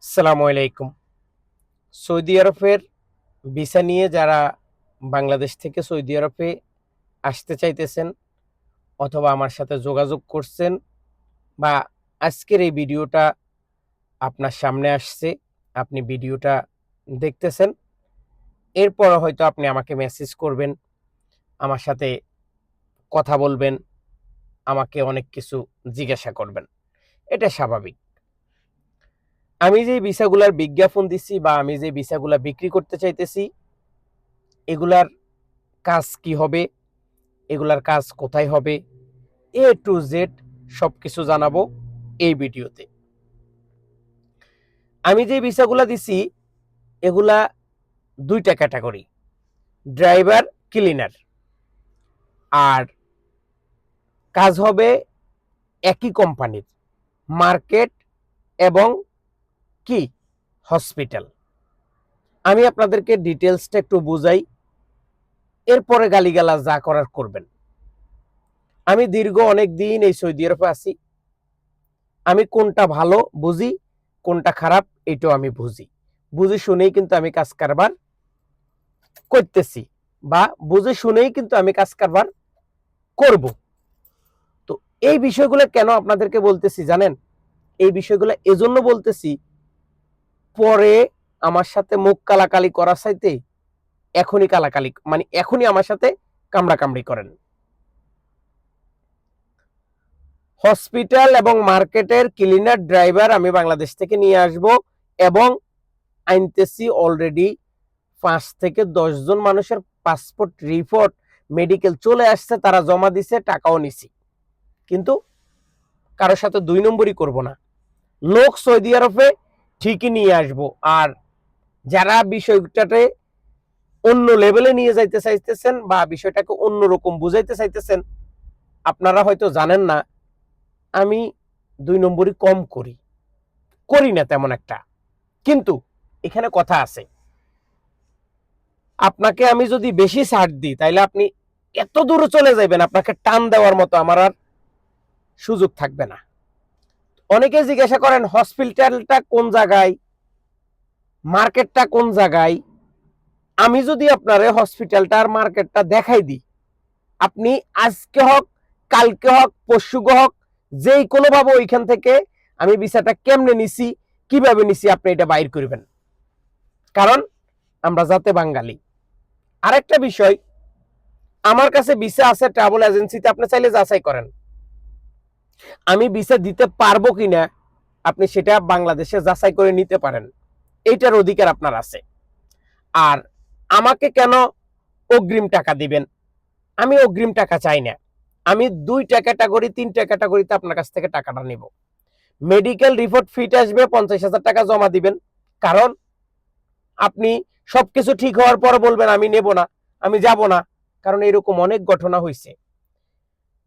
আসসালামু আলাইকুম। সৌদি আরবের ভিসা নিয়ে যারা বাংলাদেশ থেকে সৌদি আরবে আসতে চাইতেছেন অথবা আমার সাথে যোগাযোগ করছেন বা আজকের এই ভিডিওটা আপনার সামনে আসছে, আপনি ভিডিওটা দেখতেছেন। এরপর হয়তো আপনি আমাকে মেসেজ করবেন, আমার সাথে কথা বলবেন, আমাকে অনেক কিছু জিজ্ঞাসা করবেন। এটা স্বাভাবিক। আমি যে ভিসাগুলার বিজ্ঞাপন দিচ্ছি বা আমি যে ভিসাগুলা বিক্রি করতে চাইতেছি, এগুলার কাজ কি হবে, এগুলার কাজ কোথায় হবে, এ টু জেড সবকিছু জানাবো এই ভিডিওতে। আমি যে ভিসাগুলা দিছি এগুলা দুইটা ক্যাটাগরি, ড্রাইভার, ক্লিনার। আর কাজ হবে একই কোম্পানির, মার্কেট এবং কি হসপিটাল। আমি আপনাদেরকে ডিটেলসটা একটু বুঝাই, এরপরে গালিগালাজ যা করার করবেন। আমি দীর্ঘ অনেক দিন এই সৌদি আরবে আছি। আমি কোনটা ভালো বুঝি, কোনটা খারাপ এটাও আমি বুঝি। বুঝে শুনেই কিন্তু আমি কাজ কারবার করতেছি বা বুঝে শুনেই কিন্তু আমি কাজ কারবার করব। তো এই বিষয়গুলো কেন আপনাদেরকে বলতেছি জানেন? এই বিষয়গুলো এজন্য বলতেছি, পরে আমার সাথে মুখ কালাকালি করার চাইতে এখনই কালাকালি মানে এখনই আমার সাথে কামড়াকামড়ি করেন। হসপিটাল এবং মার্কেটের ক্লিনার, ড্রাইভার আমি বাংলাদেশ থেকে নিয়ে আসব এবং আনতেছি অলরেডি 5 থেকে 10 জন মানুষের পাসপোর্ট রিপোর্ট মেডিকেল চলে আসছে, তারা জমা দিছে, টাকাও নিছি। কিন্তু কারোর সাথে 2 নম্বরই করব না। লোক সৌদি আরবে ঠিকই নিয়ে আসব। আর যারা বিষয়টাতে অন্য লেভেলে নিয়ে যাইতে চাইতেছেন বা বিষয়টাকে অন্যরকম বুঝাইতে চাইতেছেন, আপনারা হয়তো জানেন না আমি 2 নম্বরই কম করি না তেমন একটা। কিন্তু এখানে কথা আছে, আপনাকে আমি যদি বেশি ছাড় দিই তাইলে আপনি এত দূরে চলে যাবেন, আপনাকে টান দেওয়ার মতো আমার আর সুযোগ থাকবে না। অনেকে জিজ্ঞাসা করেন হসপিটালটা কোন জায়গায়, মার্কেটটা কোন জায়গায়। আমি যদি আপনার হসপিটালটা আর মার্কেটটা দেখাই দিই, আপনি আজকে হোক, কালকে হোক, পরশু হোক, যেই কোনোভাবে ওইখান থেকে আমি ভিসাটা কেমনে নিছি, কিভাবে নিছি, আপনি এটা বাইর করবেন। কারণ আমরা যাতে বাঙালি। আরেকটা বিষয়, আমার কাছে ভিসা আছে ট্রাভেল এজেন্সিতে, আপনি চাইলে যাচাই করেন আমি ভিসা দিতে পারবো কিনা, আপনি সেটা বাংলাদেশে যাচাই করে নিতে পারেন। এইটার অধিকার আপনার আছে। আর আমাকে কেন অগ্রিম টাকা দিবেন? আমি অগ্রিম টাকা চাই না। আমি 2টা ক্যাটাগরি 3টা ক্যাটাগরিতে আপনার কাছ থেকে টাকাটা নেব। মেডিকেল রিপোর্ট ফিট আসবে, 50,000 টাকা জমা দিবেন। কারণ আপনি সবকিছু ঠিক হওয়ার পর বলবেন আমি নেব না, আমি যাব না। কারণ এরকম অনেক ঘটনা হয়েছে।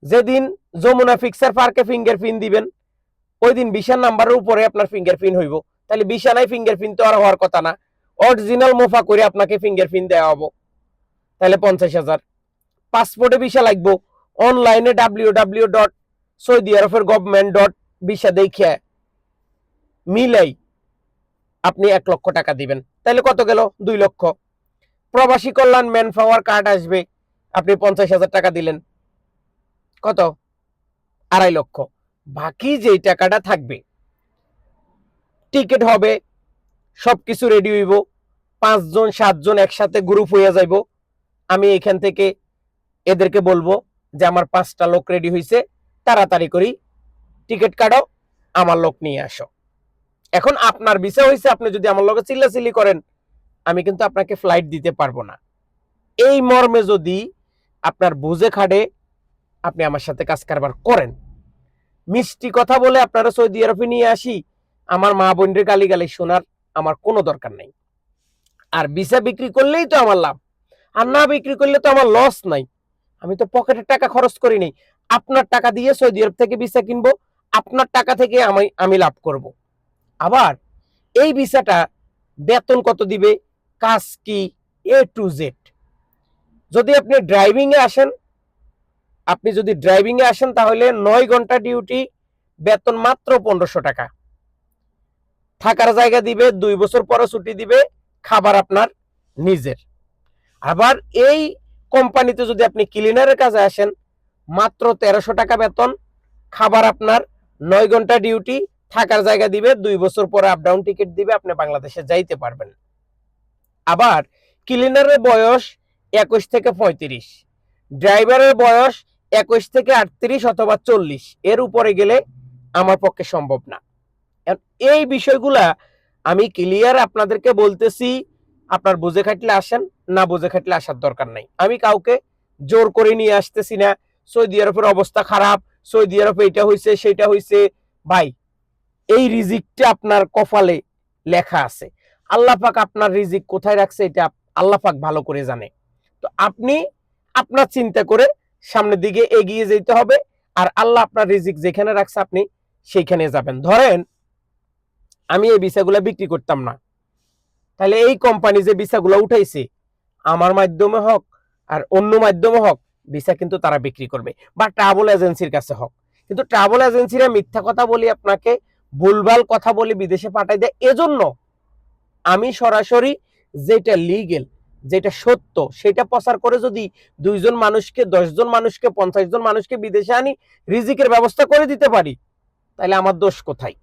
যেদিন যমুনা ফিক্সার পার্কে ফিঙ্গারপ্রিন্ট দিবেন, ওই দিন ভিসার নাম্বারের উপরে আপনার ফিঙ্গারপ্রিন্ট হইব। তাহলে ভিসা নাই, ফিঙ্গারপ্রিন্ট তো আর হওয়ার কথা না। অরিজিনাল মোফা করে আপনাকে ফিঙ্গারপ্রিন্ট দেওয়া হবো, তাহলে 50,000। পাসপোর্টে ভিসা লাগবো, অনলাইনে www.saudiarabgov.ভিসা দেখে মিলাই আপনি 1 লক্ষ টাকা দিবেন, তাহলে কত গেল? 2 লক্ষ। প্রবাসী কল্যাণ ম্যান পাওয়ার কার্ড আসবে, আপনি 50,000 টাকা দিলেন, কত? 2.5 লক্ষ। বাকি যেই টাকাটা থাকবে, টিকিট হবে, সবকিছু রেডি হইব, 5 জন 7 জন একসাথে গ্রুপ হইয়া যাইব। আমি এখান থেকে এদেরকে বলবো যে আমার 5টা লোক রেডি হয়েছে, তাড়াতাড়ি করি টিকিট কাটো, আমার লোক নিয়ে আসো। এখন আপনার ভিসা হয়েছে, আপনি যদি আমার লোকে চিল্লাচিল্লি করেন, আমি কিন্তু আপনাকে ফ্লাইট দিতে পারবো না। এই মর্মে যদি আপনার বুঝে খাটে আপনি আমার সাথে কাজ কারবার করেন, মিষ্টি কথা বলে আপনারা সৌদি আরবে নিয়ে আসি, আমার মা বোনদের গালিগালি শোনার আমার কোনো দরকার নেই। আর ভিসা বিক্রি করলেই তো আমার লাভ, আর না বিক্রি করলে তো আমার লস নাই। আমি তো পকেটের টাকা খরচ করি নাই। আপনার টাকা দিয়ে সৌদি আরব থেকে ভিসা কিনবো, আপনার টাকা থেকে আমি লাভ করব। আবার এই ভিসাটা বেতন কত দিবে, কাজ কি, এ টু জেড। যদি আপনি ড্রাইভিং এ আসেন তাহলে 9 ঘন্টা ডিউটি, বেতন মাত্র 1500 টাকা। থাকার জায়গা দিবে, 2 বছর পরে ছুটি দিবে, খাবার আপনার নিজের। আবার এই কোম্পানিতে যদি আপনি ক্লিনারের কাজে আসেন, মাত্র 1300 টাকা বেতন, খাবার আপনার 9 ঘন্টা ডিউটি, থাকার জায়গা দিবে, 2 বছর পরে আপ ডাউন টিকিট দিবে, আপনি বাংলাদেশে যাইতে পারবেন। আবার ক্লিনারের বয়স 21 থেকে 35, ড্রাইভারের বয়স 21 থেকে 38 অথবা 40, এর উপরে গেলে আমার পক্ষে সম্ভব না। এই বিষয়গুলা আমি ক্লিয়ার আপনাদেরকে বলতেছি, আপনার বুঝে খাটলে আসেন, না বুঝে খাটলে আসার দরকার নাই। আমি কাউকে জোর করে নিয়ে আসতেছি না। সৌদি আরবের অবস্থা খারাপ, সৌদি আরবে এটা হয়েছে সেটা হয়েছে, ভাই এই রিজিকটা আপনার কপালে লেখা আছে। আল্লাহ পাক আপনার রিজিক কোথায় রাখছে এটা আল্লাহ পাক ভালো করে জানে। তো আপনি আপনার চিন্তা করে সামনের দিকে এগিয়ে যেতে হবে, আর আল্লাহ আপনার রিজিক যেখানে রাখছে আপনি সেইখানে যাবেন। ধরেন আমি এই ভিসাগুলো বিক্রি করতাম না, তাহলে এই কোম্পানি যে ভিসাগুলো উঠাইছে আমার মাধ্যমে হোক আর অন্য মাধ্যমে হোক, ভিসা কিন্তু তারা বিক্রি করবে, বা ট্রাভেল এজেন্সির কাছে হোক। কিন্তু ট্রাভেল এজেন্সিরা মিথ্যা কথা বলি, আপনাকে ভুলভাল কথা বলি বিদেশে পাঠাই দেয়। এজন্য আমি সরাসরি যেটা লিগেল, যেটা সত্য, সেটা প্রচার করে যদি 2 জন মানুষকে, 10 জন মানুষকে, 50 জন মানুষকে বিদেশে আনি, রিজিকের ব্যবস্থা করে দিতে পারি, তাহলে আমার দোষ কোথায়?